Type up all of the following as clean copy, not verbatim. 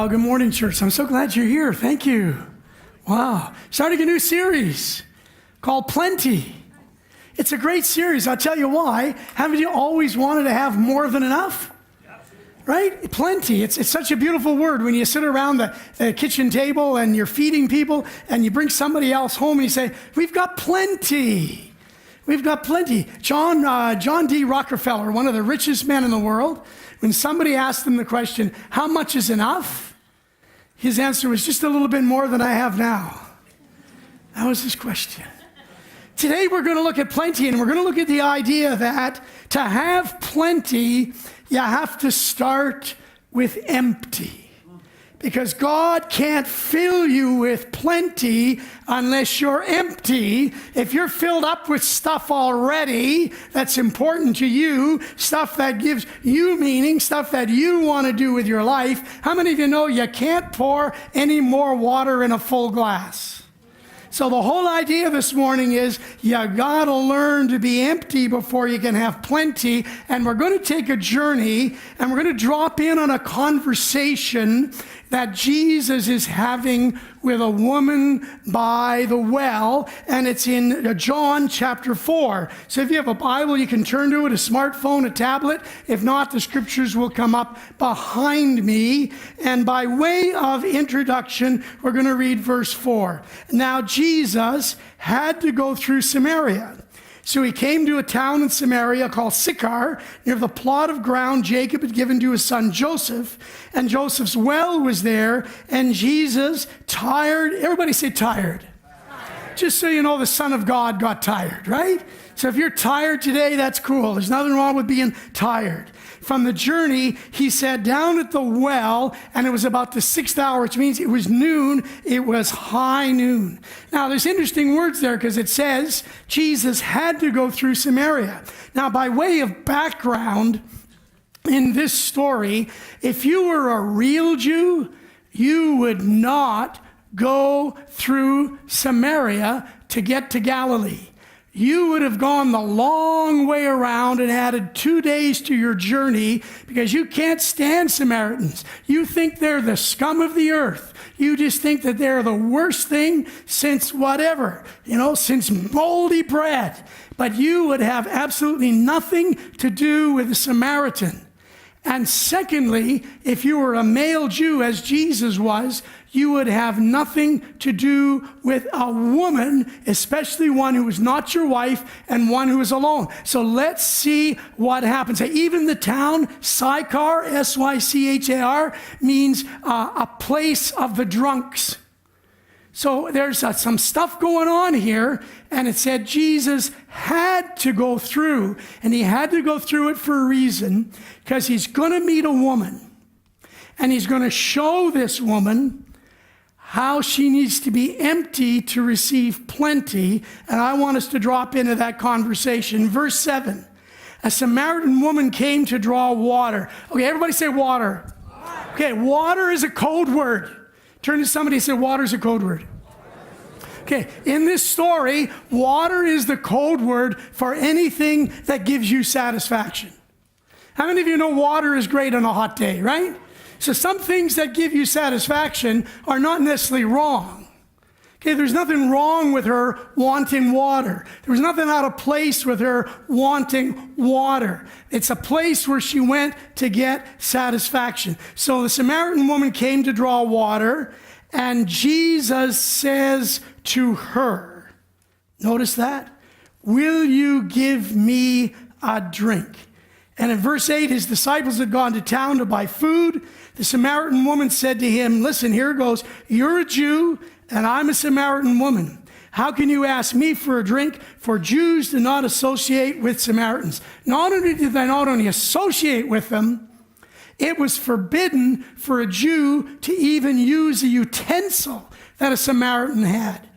Well, good morning, church. I'm so glad you're here. Thank you. Wow. Starting a new series called Plenty. It's a great series. I'll tell you why. Haven't you always wanted to have more than enough? Right? Plenty. It's such a beautiful word when you sit around the kitchen table and you're feeding people and you bring somebody else home and you say, we've got plenty. We've got plenty. John D. Rockefeller, one of the richest men in the world, when somebody asked him the question, how much is enough? His answer was just a little bit more than I have now. That was his question. Today we're going to look at plenty, and we're going to look at the idea that to have plenty, you have to start with empty. Because God can't fill you with plenty unless you're empty. If you're filled up with stuff already that's important to you, stuff that gives you meaning, stuff that you want to do with your life, how many of you know you can't pour any more water in a full glass? So the whole idea this morning is you gotta learn to be empty before you can have plenty. And we're going to take a journey and we're going to drop in on a conversation that Jesus is having with a woman by the well, and it's in John chapter 4. So if you have a Bible, you can turn to it, a smartphone, a tablet. If not, the scriptures will come up behind me. And by way of introduction, we're going to read verse 4. Now Jesus had to go through Samaria. So he came to a town in Samaria called Sychar, near the plot of ground Jacob had given to his son Joseph. And Joseph's well was there, and Jesus, tired, everybody say tired. Just so you know, the Son of God got tired, right? So if you're tired today, that's cool. There's nothing wrong with being tired. From the journey, he sat down at the well, and it was about the 6th hour, which means it was noon. It was high noon. Now, there's interesting words there because it says Jesus had to go through Samaria. Now, by way of background in this story, if you were a real Jew, you would not go through Samaria to get to Galilee. You would have gone the long way around and added 2 days to your journey because you can't stand Samaritans. You think they're the scum of the earth. You just think that they're the worst thing since whatever, since moldy bread. But you would have absolutely nothing to do with the Samaritan. And secondly, if you were a male Jew, as Jesus was, you would have nothing to do with a woman, especially one who was not your wife and one who was alone. So let's see what happens. Even the town, Sychar, S-Y-C-H-A-R, means a place of the drunks. So there's some stuff going on here, and it said Jesus had to go through, and he had to go through it for a reason, because he's going to meet a woman, and he's going to show this woman how she needs to be empty to receive plenty, and I want us to drop into that conversation. Verse 7, a Samaritan woman came to draw water. Okay, everybody say water. Okay, water is a code word. Turn to somebody and say, water is a code word. Okay, in this story, water is the code word for anything that gives you satisfaction. How many of you know water is great on a hot day, right? So some things that give you satisfaction are not necessarily wrong. Okay, there's nothing wrong with her wanting water. There was nothing out of place with her wanting water. It's a place where she went to get satisfaction. So the Samaritan woman came to draw water, and Jesus says to her, notice that, will you give me a drink? And in verse 8, his disciples had gone to town to buy food. The Samaritan woman said to him, listen, here it goes, you're a Jew, and I'm a Samaritan woman. How can you ask me for a drink? For Jews do not associate with Samaritans. Not only did they not only associate with them, it was forbidden for a Jew to even use a utensil that a Samaritan had.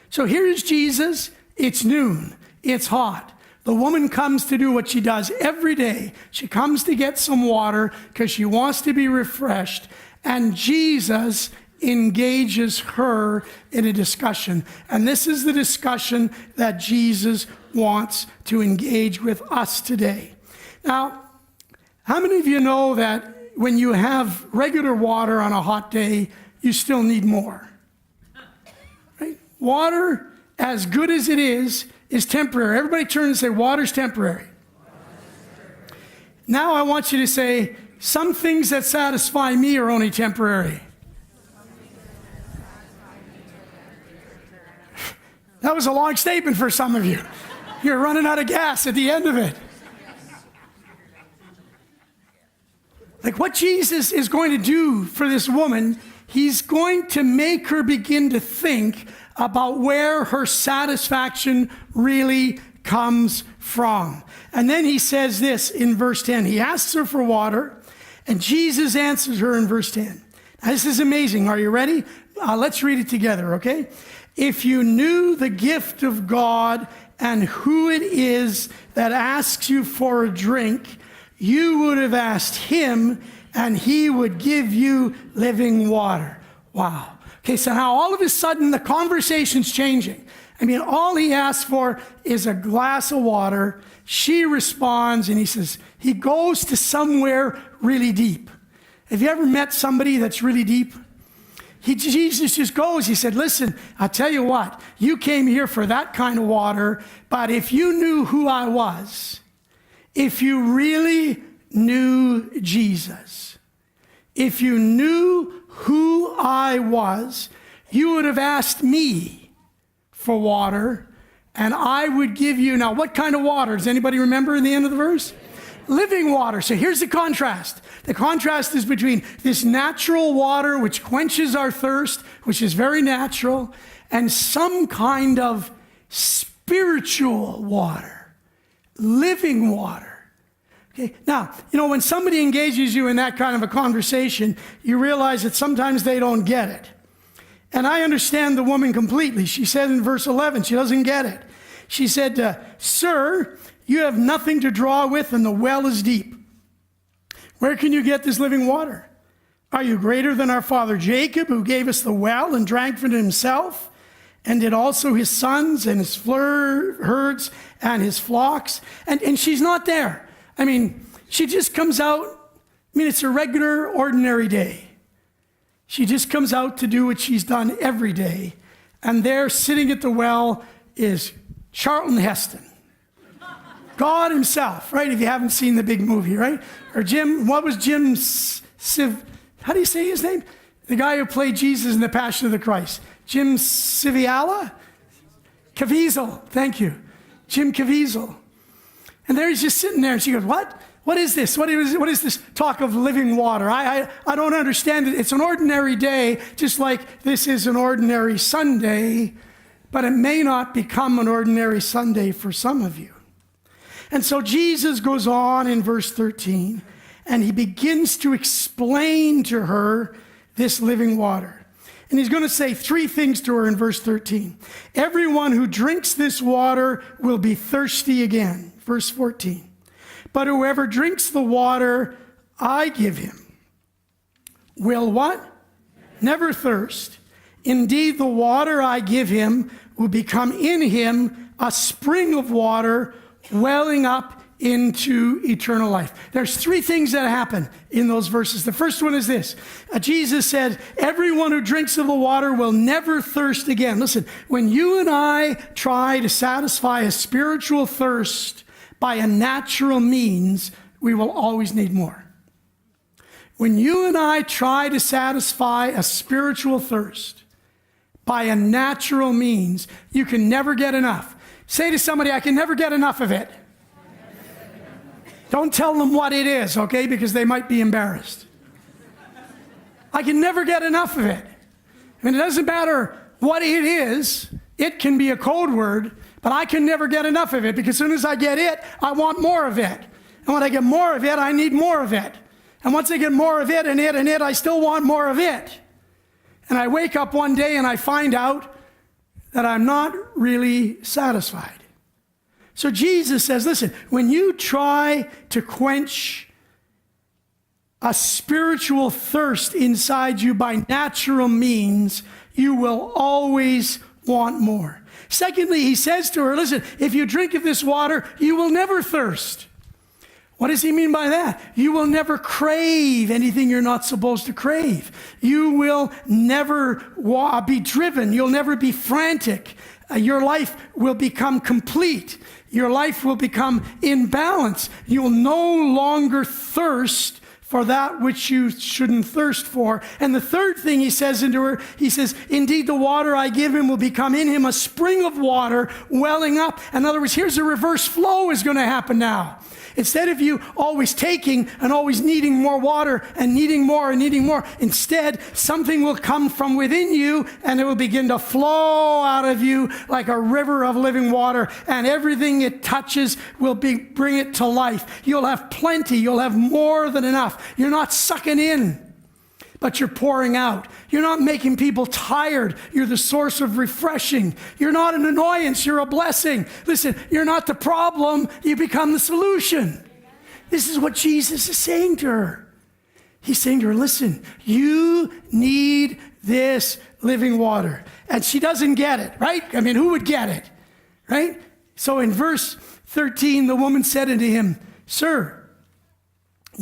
So here's Jesus. It's noon. It's hot. The woman comes to do what she does every day. She comes to get some water because she wants to be refreshed. And Jesus engages her in a discussion. And this is the discussion that Jesus wants to engage with us today. Now, how many of you know that when you have regular water on a hot day, you still need more. Right? Water, as good as it is temporary. Everybody turn and say, water's temporary. Now I want you to say, some things that satisfy me are only temporary. That was a long statement for some of you. You're running out of gas at the end of it. Like what Jesus is going to do for this woman, he's going to make her begin to think about where her satisfaction really comes from. And then he says this in verse 10. He asks her for water, and Jesus answers her in verse 10. Now, this is amazing. Are you ready? Let's read it together, okay? If you knew the gift of God and who it is that asks you for a drink, you would have asked him, and he would give you living water. Wow. Okay, so now all of a sudden the conversation's changing. I mean, all he asks for is a glass of water. She responds, and he goes to somewhere really deep. Have you ever met somebody that's really deep? Jesus just goes, he said, listen, I'll tell you what, you came here for that kind of water, but if you knew who I was, if you really knew Jesus, if you knew who I was, you would have asked me for water, and I would give you. Now, what kind of water? Does anybody remember in the end of the verse? Living water. So here's the contrast. The contrast is between this natural water, which quenches our thirst, which is very natural, and some kind of spiritual water, living water. Okay. Now, when somebody engages you in that kind of a conversation, you realize that sometimes they don't get it. And I understand the woman completely. She said in verse 11, she doesn't get it. She said, sir, you have nothing to draw with, and the well is deep. Where can you get this living water? Are you greater than our father Jacob, who gave us the well and drank from it himself, and did also his sons and his herds and his flocks? And she's not there. I mean, she just comes out. I mean, it's a regular, ordinary day. She just comes out to do what she's done every day. And there, sitting at the well, is Charlton Heston. God himself, right? If you haven't seen the big movie, right? Or what was Jim how do you say his name? The guy who played Jesus in The Passion of the Christ. Jim Caviezel? Caviezel, thank you. Jim Caviezel. And there he's just sitting there, and she goes, what? What is this? What is this talk of living water? I don't understand it. It's an ordinary day, just like this is an ordinary Sunday, but it may not become an ordinary Sunday for some of you. And so Jesus goes on in verse 13, and he begins to explain to her this living water. And he's going to say three things to her in verse 13. Everyone who drinks this water will be thirsty again. Verse 14. But whoever drinks the water I give him will what? Never thirst. Indeed, the water I give him will become in him a spring of water welling up into eternal life. There's three things that happen in those verses. The first one is this. Jesus said, everyone who drinks of the water will never thirst again. Listen, when you and I try to satisfy a spiritual thirst by a natural means, we will always need more. When you and I try to satisfy a spiritual thirst by a natural means, you can never get enough. Say to somebody, I can never get enough of it. Don't tell them what it is, okay? Because they might be embarrassed. I can never get enough of it. I mean, it doesn't matter what it is. It can be a code word, but I can never get enough of it, because as soon as I get it, I want more of it. And when I get more of it, I need more of it. And once I get more of it and it and it, I still want more of it. And I wake up one day and I find out that I'm not really satisfied. So Jesus says, listen, when you try to quench a spiritual thirst inside you by natural means, you will always want more. Secondly, he says to her, listen, if you drink of this water, you will never thirst. What does he mean by that? You will never crave anything you're not supposed to crave. You will never be driven. You'll never be frantic. Your life will become complete. Your life will become in balance. You'll no longer thirst for that which you shouldn't thirst for. And the third thing he says into her, he says, indeed, the water I give him will become in him a spring of water welling up. In other words, here's a reverse flow is going to happen now. Instead of you always taking and always needing more water and needing more and needing more, instead, something will come from within you and it will begin to flow out of you like a river of living water, and everything it touches will bring it to life. You'll have plenty. You'll have more than enough. You're not sucking in, but you're pouring out. You're not making people tired. You're the source of refreshing. You're not an annoyance. You're a blessing. Listen, you're not the problem. You become the solution. This is what Jesus is saying to her. He's saying to her, listen, you need this living water. And she doesn't get it, right? I mean, who would get it, right? So in verse 13, the woman said unto him, Sir,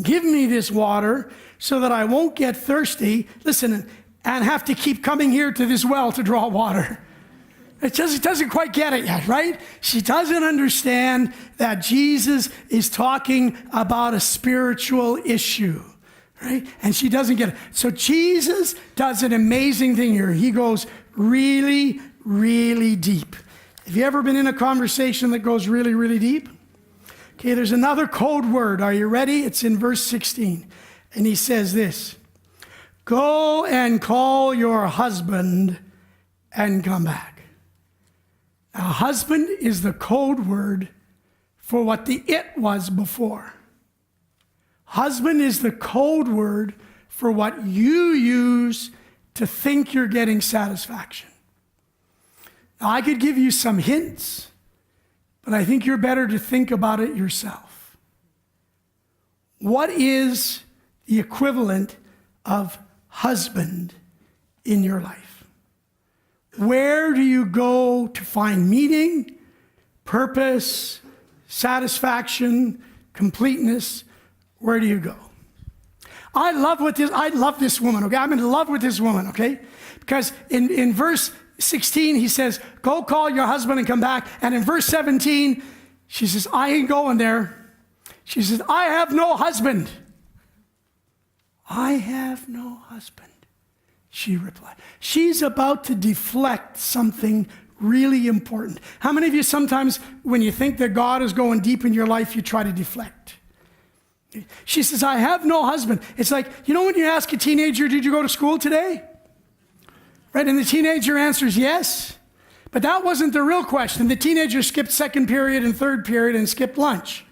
give me this water so that I won't get thirsty, listen, and have to keep coming here to this well to draw water. It doesn't quite get it yet, right? She doesn't understand that Jesus is talking about a spiritual issue, right? And she doesn't get it. So Jesus does an amazing thing here. He goes really, really deep. Have you ever been in a conversation that goes really, really deep? Okay, there's another code word. Are you ready? It's in verse 16. And he says this, go and call your husband and come back. Now, husband is the code word for what the it was before. Husband is the code word for what you use to think you're getting satisfaction. Now, I could give you some hints, but I think you're better to think about it yourself. What is the equivalent of husband in your life? Where do you go to find meaning, purpose, satisfaction, completeness? Where do you go? I love this woman, okay? I'm in love with this woman, okay? Because in verse 16, he says, go call your husband and come back. And in verse 17, she says, I ain't going there. She says, I have no husband. I have no husband, she replied. She's about to deflect something really important. How many of you sometimes, when you think that God is going deep in your life, you try to deflect? She says, I have no husband. It's like, you know when you ask a teenager, did you go to school today? Right, and the teenager answers yes. But that wasn't the real question. The teenager skipped second period and third period and skipped lunch.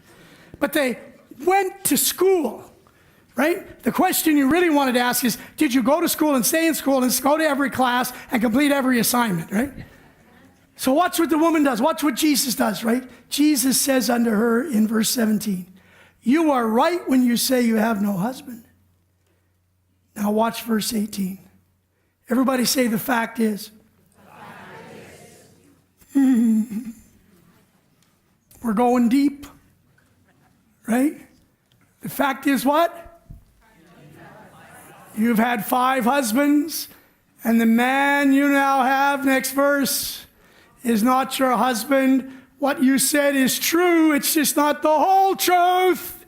But they went to school. Right? The question you really wanted to ask is, did you go to school and stay in school and go to every class and complete every assignment, right? So watch what the woman does. Watch what Jesus does, right? Jesus says unto her in verse 17, you are right when you say you have no husband. Now watch verse 18. Everybody say the fact is. We're going deep, right? The fact is what? You've had 5 husbands, and the man you now have, next verse, is not your husband. What you said is true, it's just not the whole truth.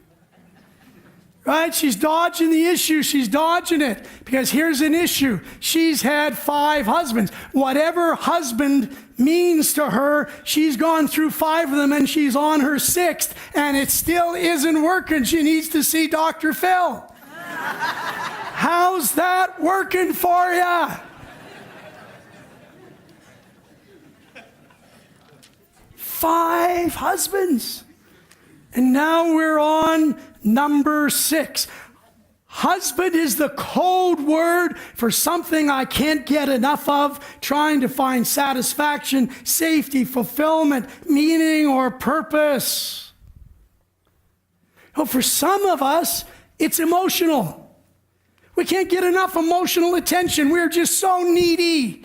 Right? She's dodging the issue. She's dodging it. Because here's an issue. She's had 5 husbands. Whatever husband means to her, she's gone through 5 of them, and she's on her 6th, and it still isn't working. She needs to see Dr. Phil. How's that working for you? Five husbands. And now we're on number 6. Husband is the code word for something I can't get enough of, trying to find satisfaction, safety, fulfillment, meaning, or purpose. Oh, for some of us, it's emotional. We can't get enough emotional attention. We're just so needy.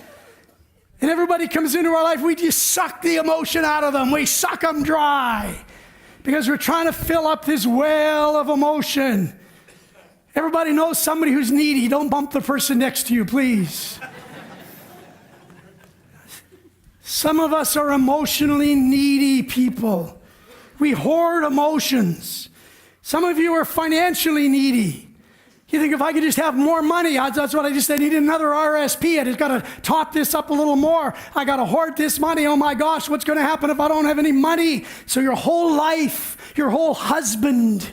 And everybody comes into our life, we just suck the emotion out of them. We suck them dry. because we're trying to fill up this well of emotion. Everybody knows somebody who's needy. Don't bump the person next to you, please. Some of us are emotionally needy people. We hoard emotions. Some of you are financially needy. You think, if I could just have more money, that's what I just said. I need another RSP. I just got to top this up a little more. I got to hoard this money. Oh my gosh, what's going to happen if I don't have any money? So your whole life, your whole husband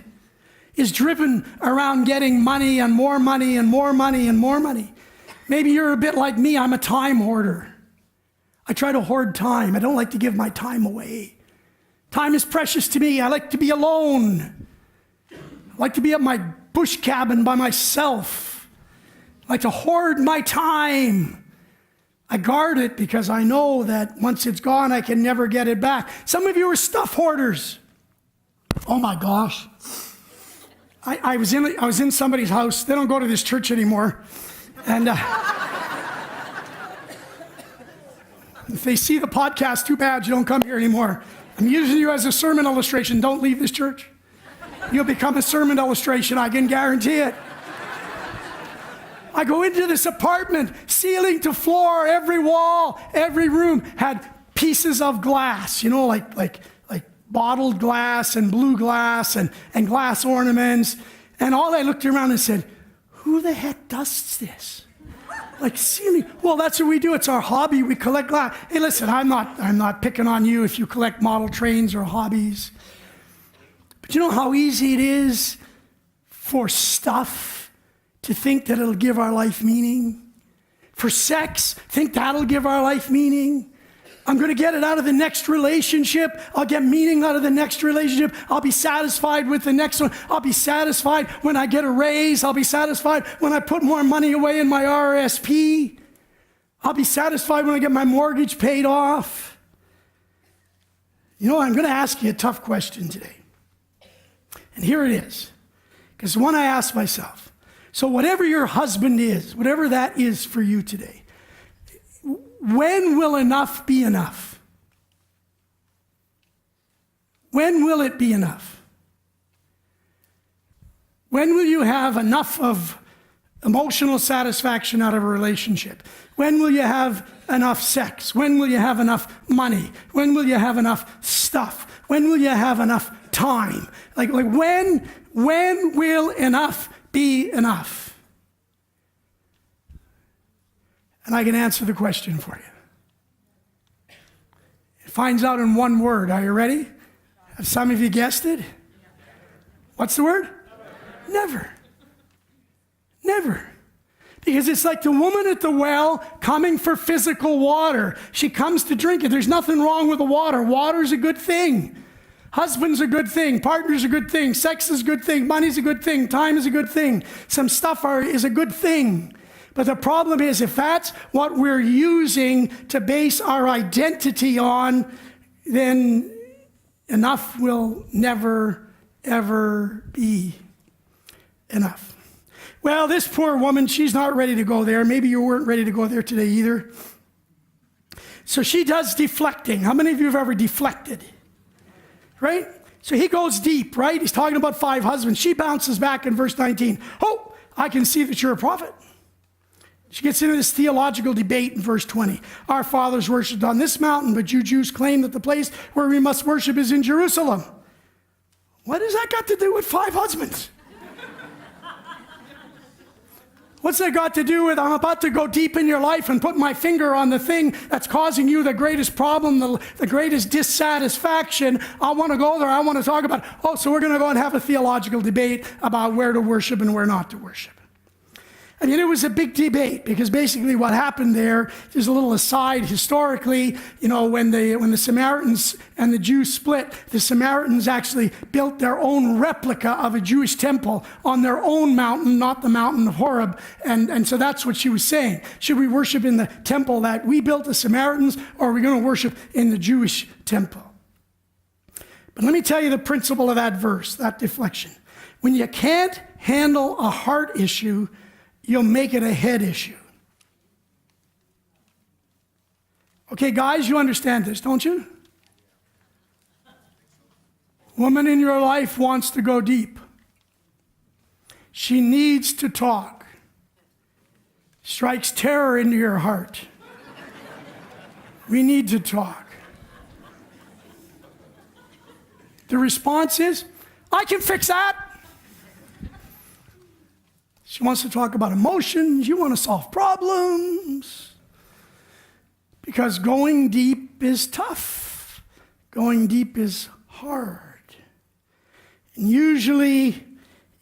is driven around getting money and more money and more money and more money. Maybe you're a bit like me. I'm a time hoarder. I try to hoard time. I don't like to give my time away. Time is precious to me. I like to be alone. I like to be at my bush cabin by myself. I like to hoard my time. I guard it because I know that once it's gone, I can never get it back. Some of you are stuff hoarders. Oh my gosh. I was in somebody's house. They don't go to this church anymore. And if they see the podcast, too bad you don't come here anymore. I'm using you as a sermon illustration. Don't leave this church. You'll become a sermon illustration, I can guarantee it. I go into this apartment, ceiling to floor, every wall, every room had pieces of glass, like bottled glass and blue glass and glass ornaments. And all I looked around and said, who the heck does this? Like ceiling. Well, that's what we do. It's our hobby. We collect glass. Hey, listen, I'm not picking on you if you collect model trains or hobbies. But you know how easy it is for stuff to think that it'll give our life meaning? For sex, think that'll give our life meaning? I'm going to get it out of the next relationship. I'll get meaning out of the next relationship. I'll be satisfied with the next one. I'll be satisfied when I get a raise. I'll be satisfied when I put more money away in my RSP. I'll be satisfied when I get my mortgage paid off. I'm going to ask you a tough question today. And here it is. Because one I ask myself. So whatever your husband is, whatever that is for you today, when will enough be enough? When will it be enough? When will you have enough of emotional satisfaction out of a relationship? When will you have enough sex? When will you have enough money? When will you have enough stuff? When will you have enough time? Like when will enough be enough? And I can answer the question for you. It finds out in one word. Are you ready? Have some of you guessed it? What's the word? Never. Never. Because it's like the woman at the well coming for physical water. She comes to drink it. There's nothing wrong with the water. Water's a good thing. Husband's a good thing. Partner's a good thing. Sex is a good thing. Money's a good thing. Time is a good thing. Some stuff is a good thing. But the problem is, if that's what we're using to base our identity on, then enough will never, ever be enough. Well, this poor woman, she's not ready to go there. Maybe you weren't ready to go there today either. So she does deflecting. How many of you have ever deflected? Right? So he goes deep, right? He's talking about 5 husbands. She bounces back in verse 19. Oh, I can see that you're a prophet. She gets into this theological debate in verse 20. Our fathers worshipped on this mountain, but you Jews claim that the place where we must worship is in Jerusalem. What has that got to do with 5 husbands? What's that got to do with I'm about to go deep in your life and put my finger on the thing that's causing you the greatest problem, the greatest dissatisfaction? I want to go there. I want to talk about, so we're going to go and have a theological debate about where to worship and where not to worship. I mean, it was a big debate because basically what happened there, there's a little aside historically, when the Samaritans and the Jews split, the Samaritans actually built their own replica of a Jewish temple on their own mountain, not the mountain of Horeb. And so that's what she was saying. Should we worship in the temple that we built, the Samaritans, or are we going to worship in the Jewish temple? But let me tell you the principle of that verse, that deflection. When you can't handle a heart issue, you'll make it a head issue. Okay, guys, you understand this, don't you? Woman in your life wants to go deep. She needs to talk. Strikes terror into your heart. We need to talk. The response is, I can fix that. She wants to talk about emotions. You want to solve problems. Because going deep is tough. Going deep is hard. And usually,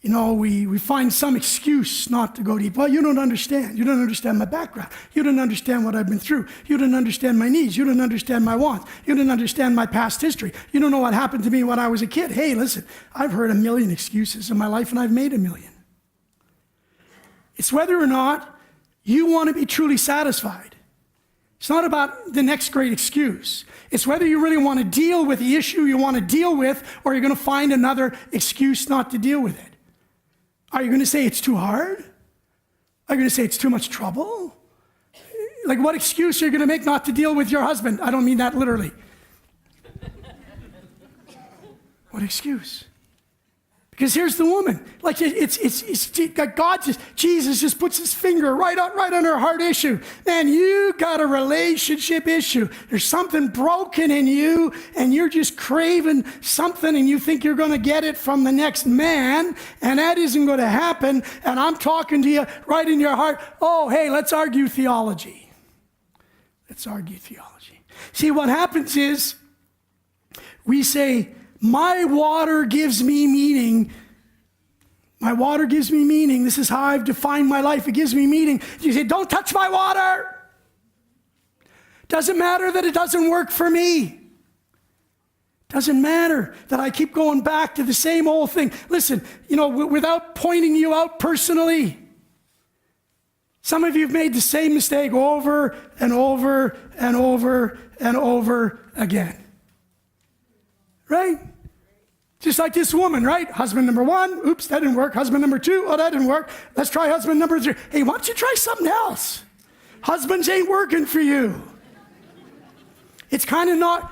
we find some excuse not to go deep. Well, you don't understand. You don't understand my background. You don't understand what I've been through. You don't understand my needs. You don't understand my wants. You don't understand my past history. You don't know what happened to me when I was a kid. Hey, listen, I've heard a million excuses in my life, and I've made a million. It's whether or not you want to be truly satisfied. It's not about the next great excuse. It's whether you really want to deal with the issue you want to deal with, or you're going to find another excuse not to deal with it. Are you going to say it's too hard? Are you going to say it's too much trouble? Like, what excuse are you going to make not to deal with your husband? I don't mean that literally. What excuse? Because here's the woman. Like, Jesus just puts his finger right on her heart issue. Man, you got a relationship issue. There's something broken in you, and you're just craving something, and you think you're going to get it from the next man, and that isn't going to happen. And I'm talking to you right in your heart. Oh, hey, let's argue theology. Let's argue theology. See, what happens is we say, my water gives me meaning. My water gives me meaning. This is how I've defined my life. It gives me meaning. You say, don't touch my water. Doesn't matter that it doesn't work for me. Doesn't matter that I keep going back to the same old thing. Listen, without pointing you out personally, some of you have made the same mistake over and over and over and over again. Right? Just like this woman, right? Husband number one, oops, that didn't work. Husband number two, oh, that didn't work. Let's try husband number three. Hey, why don't you try something else? Husbands ain't working for you. It's kind of not,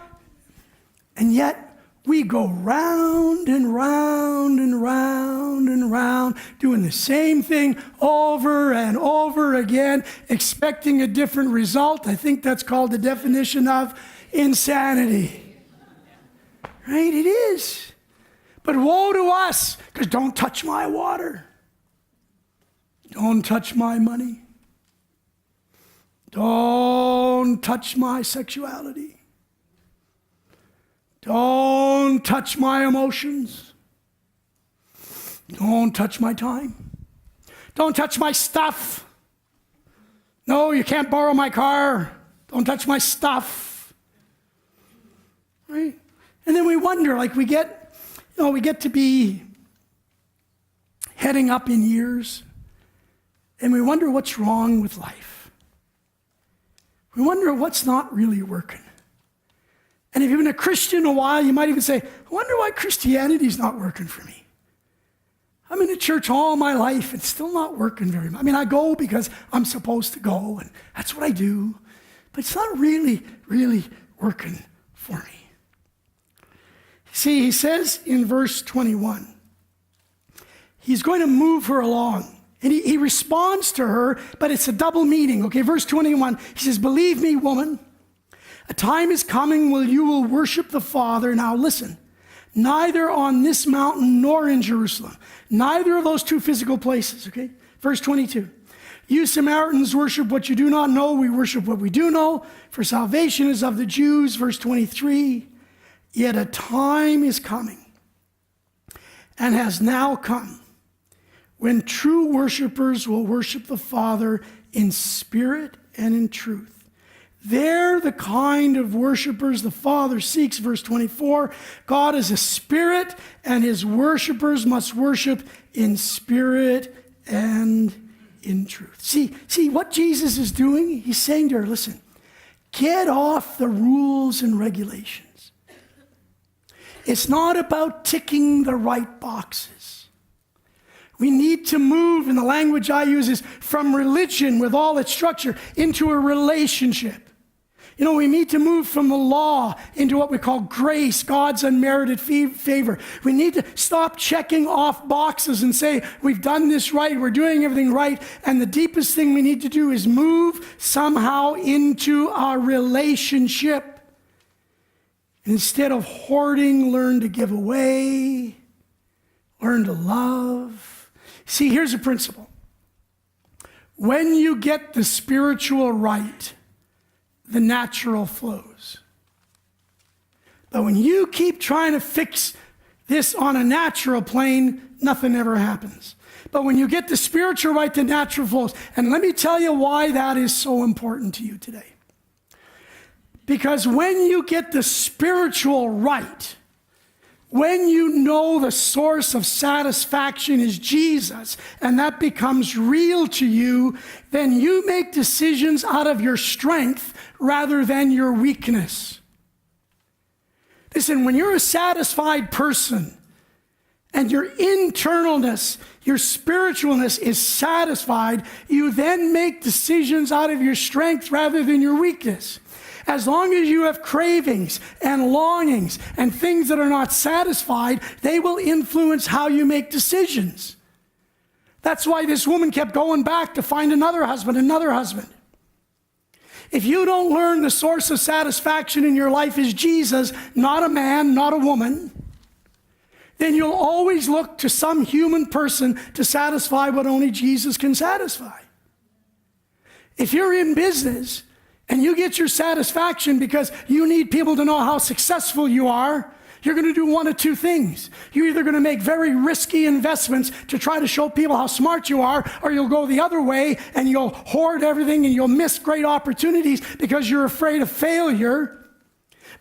and yet we go round and round and round and round, doing the same thing over and over again, expecting a different result. I think that's called the definition of insanity. Right? It is. But woe to us, because don't touch my water. Don't touch my money. Don't touch my sexuality. Don't touch my emotions. Don't touch my time. Don't touch my stuff. No, you can't borrow my car. Don't touch my stuff. Right? And then we wonder, like we get to be heading up in years, and we wonder what's wrong with life. We wonder what's not really working. And if you've been a Christian a while, you might even say, I wonder why Christianity's not working for me. I'm in a church all my life, it's still not working very much. I mean, I go because I'm supposed to go, and that's what I do, but it's not really, really working for me. See, he says in verse 21, he's going to move her along. And he responds to her, but it's a double meaning. Okay, verse 21, he says, believe me, woman, a time is coming when you will worship the Father. Now listen, neither on this mountain nor in Jerusalem. Neither of those two physical places, okay? Verse 22, you Samaritans worship what you do not know. We worship what we do know. For salvation is of the Jews. Verse 23, yet a time is coming and has now come when true worshipers will worship the Father in spirit and in truth. They're the kind of worshipers the Father seeks. Verse 24, God is a spirit, and his worshipers must worship in spirit and in truth. See what Jesus is doing? He's saying to her, listen, get off the rules and regulations. It's not about ticking the right boxes. We need to move, and the language I use is from religion with all its structure into a relationship, You know, we need to move from the law into what we call grace, God's unmerited favor. We need to stop checking off boxes and say, we've done this right, we're doing everything right. And the deepest thing we need to do is move somehow into our relationship. Instead of hoarding, learn to give away, learn to love. See, here's a principle. When you get the spiritual right, the natural flows. But when you keep trying to fix this on a natural plane, nothing ever happens. But when you get the spiritual right, the natural flows. And let me tell you why that is so important to you today. Because when you get the spiritual right, when you know the source of satisfaction is Jesus, and that becomes real to you, then you make decisions out of your strength rather than your weakness. Listen, when you're a satisfied person and your internalness, your spiritualness is satisfied, you then make decisions out of your strength rather than your weakness. As long as you have cravings and longings and things that are not satisfied, they will influence how you make decisions. That's why this woman kept going back to find another husband. If you don't learn the source of satisfaction in your life is Jesus, not a man, not a woman, then you'll always look to some human person to satisfy what only Jesus can satisfy. If you're in business and you get your satisfaction because you need people to know how successful you are, you're going to do one of two things. You're either going to make very risky investments to try to show people how smart you are, or you'll go the other way and you'll hoard everything and you'll miss great opportunities because you're afraid of failure.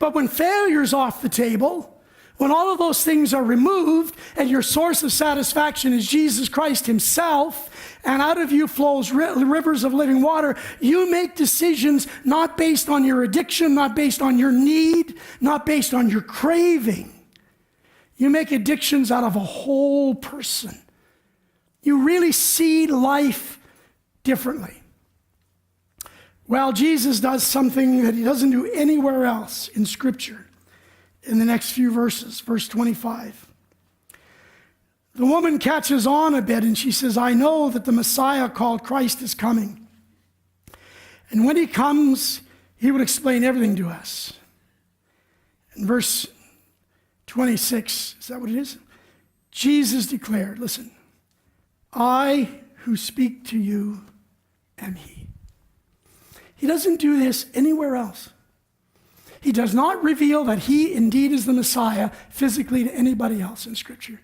But when failure's off the table, when all of those things are removed and your source of satisfaction is Jesus Christ himself, and out of you flows rivers of living water, you make decisions not based on your addiction, not based on your need, not based on your craving. You make addictions out of a whole person. You really see life differently. Well, Jesus does something that he doesn't do anywhere else in Scripture. In the next few verses, verse 25. The woman catches on a bit and she says, I know that the Messiah called Christ is coming. And when he comes, he will explain everything to us. In verse 26, is that what it is? Jesus declared, listen, I who speak to you am he. He doesn't do this anywhere else. He does not reveal that he indeed is the Messiah physically to anybody else in Scripture.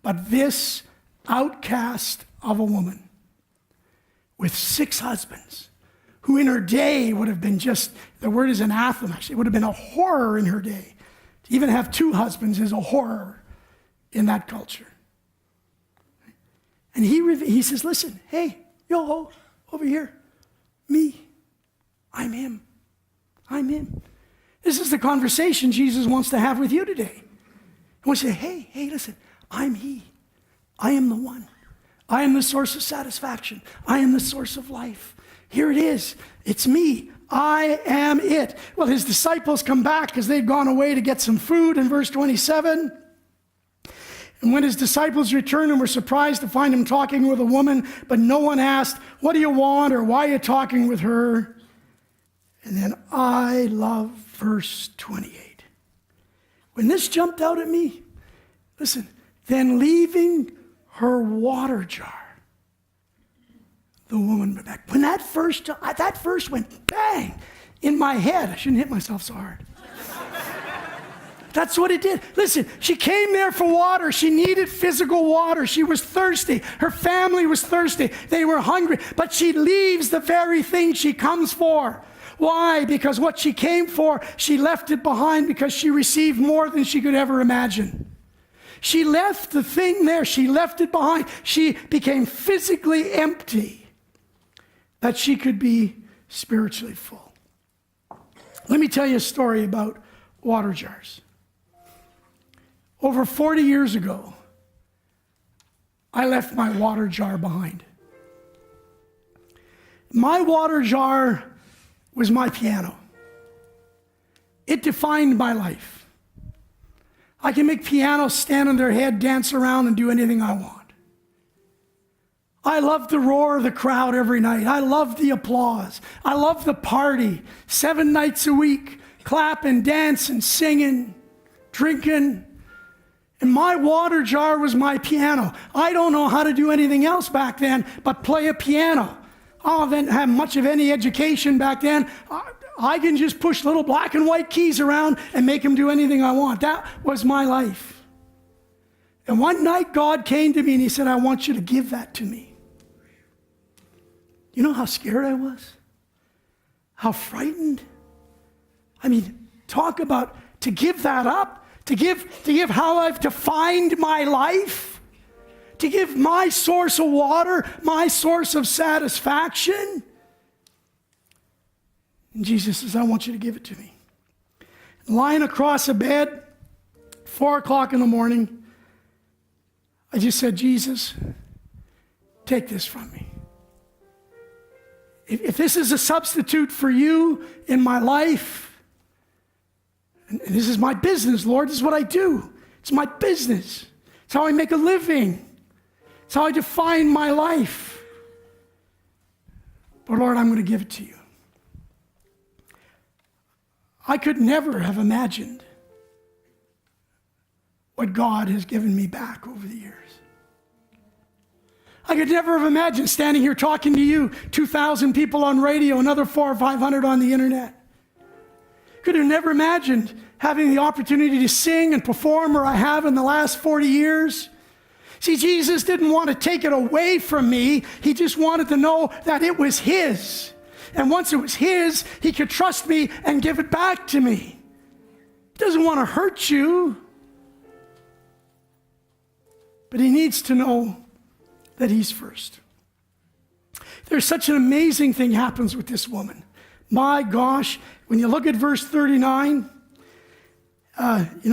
But this outcast of a woman with 6 husbands, who in her day would have been just, the word is anathema, actually, it would have been a horror in her day. To even have 2 husbands is a horror in that culture. And he says, listen, hey, yo, over here, me, I'm him. This is the conversation Jesus wants to have with you today. He wants to say, hey, listen, I'm he. I am the one. I am the source of satisfaction. I am the source of life. Here it is. It's me. I am it. Well, his disciples come back because they'd gone away to get some food in verse 27. And when his disciples returned and were surprised to find him talking with a woman, but no one asked, what do you want or why are you talking with her? And then I love verse 28. When this jumped out at me, listen, then leaving her water jar, the woman went back. When that verse went bang in my head, I shouldn't hit myself so hard. That's what it did. Listen, she came there for water. She needed physical water. She was thirsty. Her family was thirsty. They were hungry. But she leaves the very thing she comes for. Why? Because what she came for, she left it behind because she received more than she could ever imagine. She left the thing there. She left it behind. She became physically empty that she could be spiritually full. Let me tell you a story about water jars. Over 40 years ago, I left my water jar behind. My water jar was my piano. it defined my life. I can make pianos stand on their head, dance around, and do anything I want. I love the roar of the crowd every night. I love the applause. I love the party. 7 nights a week, clapping, dancing, singing, drinking. And my water jar was my piano. I don't know how to do anything else back then but play a piano. I didn't have much of any education back then. I can just push little black and white keys around and make them do anything I want. That was my life. And one night God came to me and he said, I want you to give that to me. You know how scared I was? How frightened? I mean, talk about to give that up, to give how I've defined my life, to give my source of water, my source of satisfaction. And Jesus says, I want you to give it to me. Lying across a bed, 4 o'clock in the morning, I just said, Jesus, take this from me. If this is a substitute for you in my life, and this is my business, Lord, this is what I do. It's my business. It's how I make a living. It's how I define my life. But Lord, I'm going to give it to you. I could never have imagined what God has given me back over the years. I could never have imagined standing here talking to you, 2,000 people on radio, another 400 or 500 on the internet. Could have never imagined having the opportunity to sing and perform where I have in the last 40 years. See, Jesus didn't want to take it away from me. He just wanted to know that it was His. And once it was His, He could trust me and give it back to me. He doesn't want to hurt you. But He needs to know that He's first. There's such an amazing thing happens with this woman. My gosh, when you look at verse 39,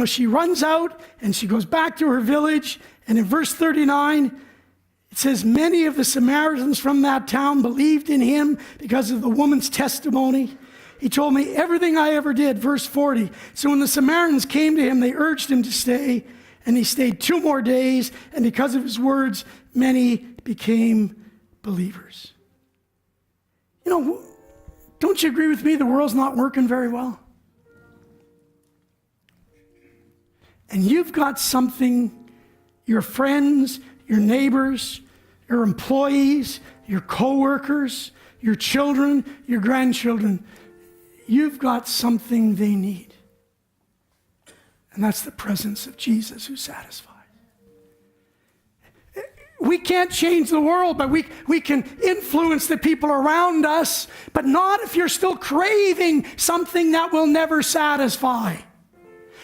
she runs out and she goes back to her village. And in verse 39, it says, many of the Samaritans from that town believed in Him because of the woman's testimony. He told me everything I ever did. Verse 40. So when the Samaritans came to Him, they urged Him to stay. And He stayed 2 more days. And because of His words, many became believers. Don't you agree with me? The world's not working very well. And you've got something, your friends, your neighbors, your employees, your co-workers, your children, your grandchildren, you've got something they need. And that's the presence of Jesus who satisfies. We can't change the world, but we can influence the people around us, but not if you're still craving something that will never satisfy.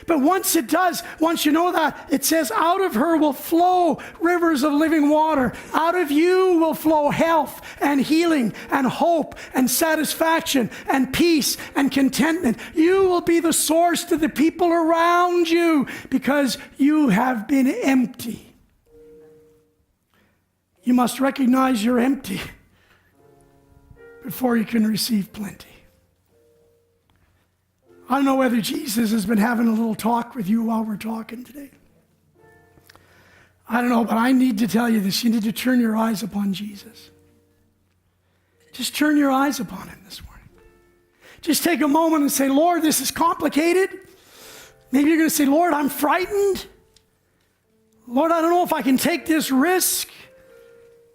But once it does, once you know that, it says, out of her will flow rivers of living water. Out of you will flow health and healing and hope and satisfaction and peace and contentment. You will be the source to the people around you because you have been empty. You must recognize you're empty before you can receive plenty. I don't know whether Jesus has been having a little talk with you while we're talking today. I don't know, but I need to tell you this. You need to turn your eyes upon Jesus. Just turn your eyes upon Him this morning. Just take a moment and say, Lord, this is complicated. Maybe you're going to say, Lord, I'm frightened. Lord, I don't know if I can take this risk.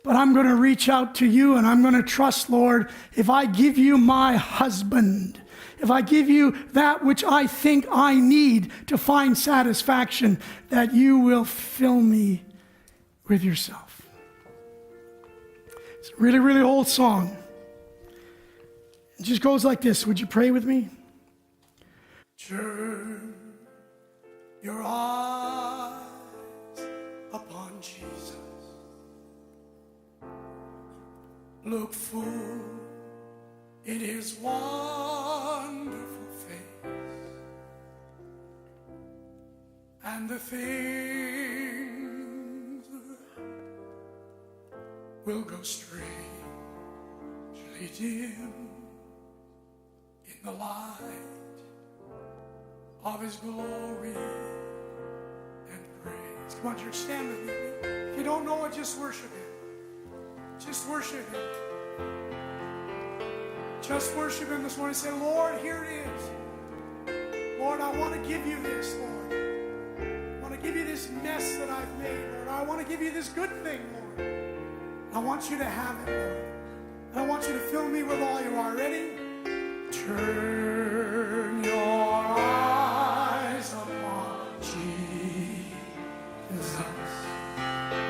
But I'm going to reach out to you and I'm going to trust, Lord, if I give you my husband, if I give you that which I think I need to find satisfaction, that you will fill me with yourself. It's a really, really old song. It just goes like this. Would you pray with me? Turn your eyes upon Jesus. Look full in His wonderful face, and the things will go strangely dim in the light of his glory and praise. Come on, church, stand with me. If you don't know it, just worship him. Just worship him. Just worship him this morning. Say, Lord, here it is. Lord, I want to give you this, Lord. I want to give you this mess that I've made, Lord. I want to give you this good thing, Lord. I want you to have it, Lord. And I want you to fill me with all you are. Ready? Turn your eyes upon Jesus.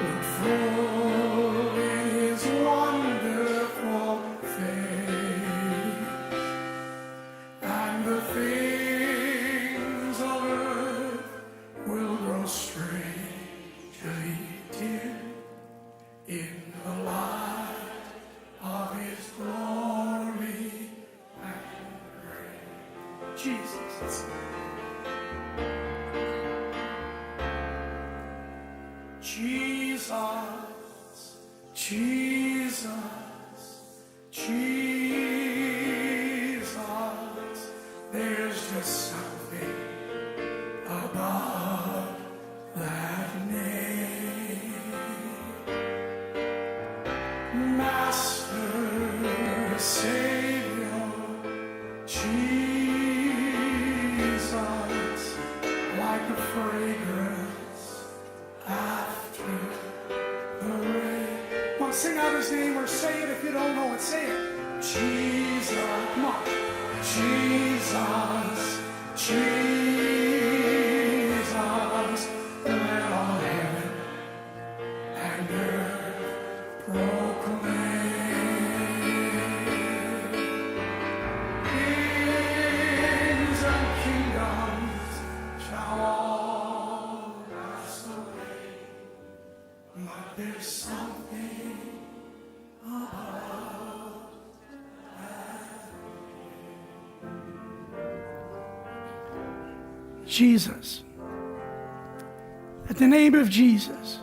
Look full in his wonderful face, and the things of earth will grow strangely dim in the light of his glory and grace. Jesus. Jesus, Jesus, Jesus, there's just something about that name. Master, Savior, Jesus, like a fragrance after the rain. Come on, sing out his name or say it if you don't know it. Say it. Jesus. Come on. Jesus. Jesus. Let all heaven and earth proclaim. Kings and kingdoms shall all pass away, but there's something about that. Jesus. At the name of Jesus.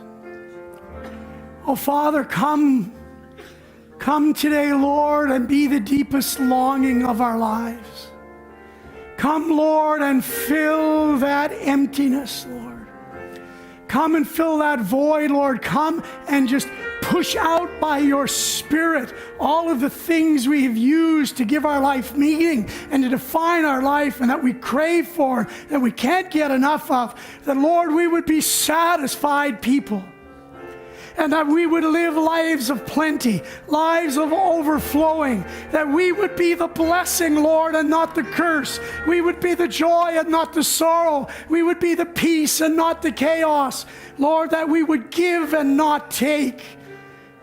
Oh, Father, come today, Lord, and be the deepest longing of our lives. Come, Lord, and fill that emptiness, Lord. Come and fill that void, Lord. Come and just push out by your Spirit all of the things we have used to give our life meaning and to define our life and that we crave for, that we can't get enough of. That, Lord, we would be satisfied people. And that we would live lives of plenty, lives of overflowing, that we would be the blessing, Lord, and not the curse. We would be the joy and not the sorrow. We would be the peace and not the chaos. Lord, that we would give and not take.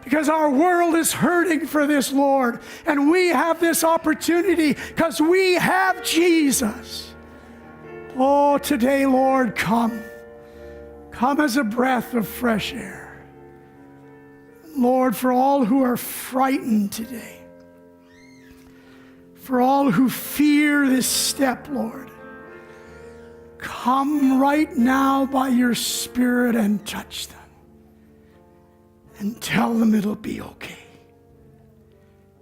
Because our world is hurting for this, Lord. And we have this opportunity because we have Jesus. Oh, today, Lord, come. Come as a breath of fresh air. Lord, for all who are frightened today, for all who fear this step, Lord, come right now by your Spirit and touch them and tell them it'll be okay.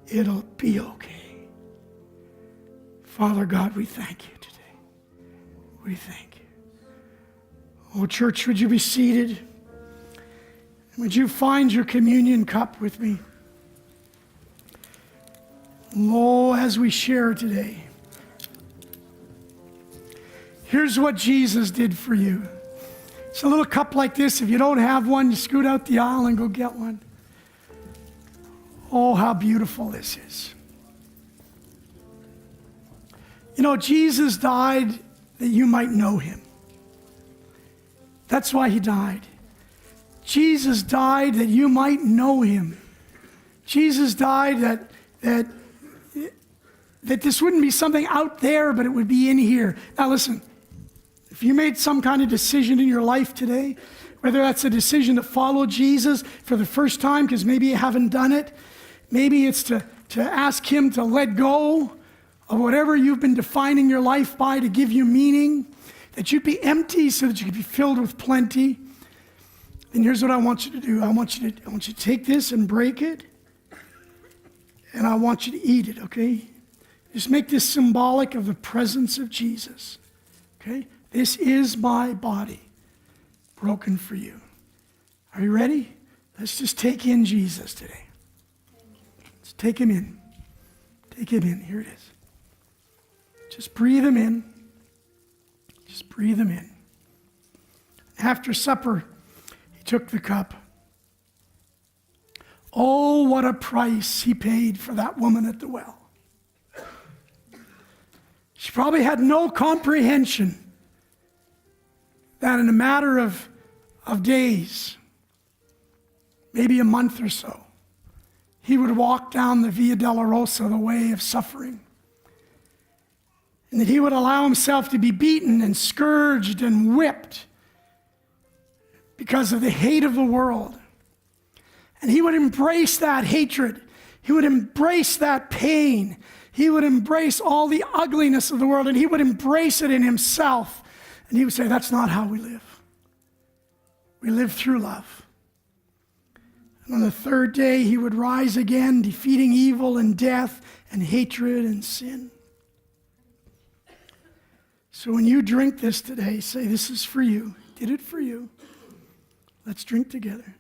It'll be okay. Father God, we thank you today. We thank you. Oh, church, would you be seated? Would you find your communion cup with me? Oh, as we share today, here's what Jesus did for you. It's a little cup like this. If you don't have one, you scoot out the aisle and go get one. Oh, how beautiful this is. You know, Jesus died that you might know him. That's why he died. Jesus died that you might know him. Jesus died that this wouldn't be something out there, but it would be in here. Now listen, if you made some kind of decision in your life today, whether that's a decision to follow Jesus for the first time because maybe you haven't done it, maybe it's to ask him to let go of whatever you've been defining your life by to give you meaning, that you'd be empty so that you could be filled with plenty. And here's what I want you to do. I want you to take this and break it. And I want you to eat it, okay? Just make this symbolic of the presence of Jesus. Okay? This is my body, broken for you. Are you ready? Let's just take in Jesus today. Let's take him in. Take him in. Here it is. Just breathe him in. Just breathe him in. After supper, he took the cup. Oh, what a price he paid for that woman at the well. She probably had no comprehension that in a matter of days, maybe a month or so, he would walk down the Via Dolorosa, the way of suffering. And that he would allow himself to be beaten and scourged and whipped because of the hate of the world. And he would embrace that hatred. He would embrace that pain. He would embrace all the ugliness of the world, and he would embrace it in himself. And he would say, that's not how we live. We live through love. And on the third day, he would rise again, defeating evil and death and hatred and sin. So when you drink this today, say, this is for you. Did it for you. Let's drink together.